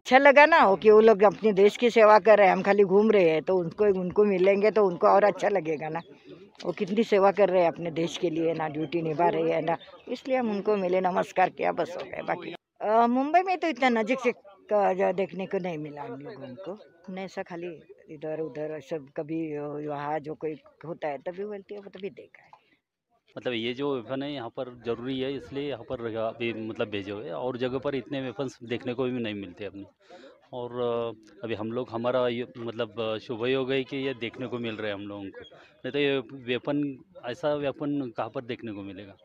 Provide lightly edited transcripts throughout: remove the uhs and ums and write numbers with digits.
अच्छा लगा ना हो कि वो लोग अपने देश की सेवा कर रहे हैं, हम खाली घूम रहे हैं, तो उनको मिलेंगे तो उनको और अच्छा लगेगा ना। वो कितनी सेवा कर रहे हैं अपने देश के लिए ना, ड्यूटी निभा रही है ना, इसलिए हम उनको मिले, नमस्कार किया, बस हो गए। बाकी मुंबई में तो इतना नज़दीक से जो देखने को नहीं मिला हम लोगों को। हमने ऐसा खाली इधर उधर सब कभी वहाँ जो कोई होता है तभी बोलती है, वो तभी देखा है। मतलब ये जो वेपन है यहाँ पर ज़रूरी है, इसलिए यहाँ पर अभी मतलब भेजे हुए हैं, और जगह पर इतने वेपन्स देखने को भी नहीं मिलते अपने। और अभी हम लोग हमारा ये मतलब शुभ ही हो गई कि ये देखने को मिल रहा है हम लोगों को, नहीं तो ये वेपन, ऐसा वेपन कहाँ पर देखने को मिलेगा।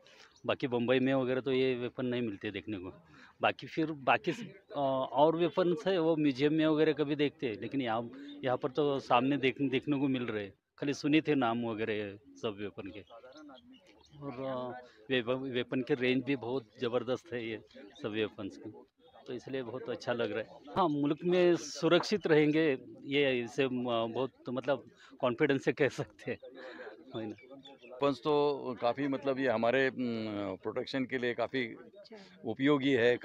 बाकी बम्बई में वगैरह तो ये वेपन नहीं मिलते देखने को। बाकी फिर और वेपन्स है वो म्यूजियम में वगैरह कभी देखते हैं, लेकिन यहाँ पर तो सामने देखने को मिल रहे हैं। खाली सुने थे नाम वगैरह सब वेपन के। और वेपन के रेंज भी बहुत ज़बरदस्त है ये सब वेपन्स की, तो इसलिए बहुत अच्छा लग रहा है। हाँ, मुल्क में सुरक्षित रहेंगे, ये इसे बहुत तो मतलब कॉन्फिडेंस से कह सकते हैं, है ना। वेपन्स तो काफ़ी मतलब ये हमारे प्रोटेक्शन के लिए काफ़ी उपयोगी है।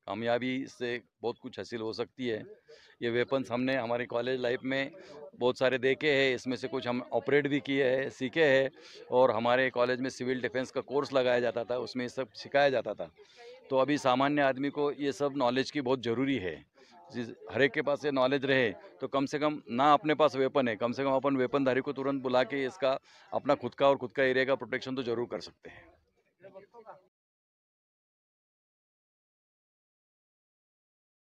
कामयाबी से बहुत कुछ हासिल हो सकती है। ये वेपन्स हमने हमारे कॉलेज लाइफ में बहुत सारे देखे हैं, इसमें से कुछ हम ऑपरेट भी किए हैं, सीखे हैं। और हमारे कॉलेज में सिविल डिफेंस का कोर्स लगाया जाता था, उसमें ये सब सिखाया जाता था। तो अभी सामान्य आदमी को ये सब नॉलेज की बहुत ज़रूरी है। हर एक के पास ये नॉलेज रहे तो कम से कम ना अपने पास वेपन है, कम से कम अपन वेपनधारी को तुरंत बुला के इसका अपना खुद का और खुद का एरिया का प्रोटेक्शन तो जरूर कर सकते हैं।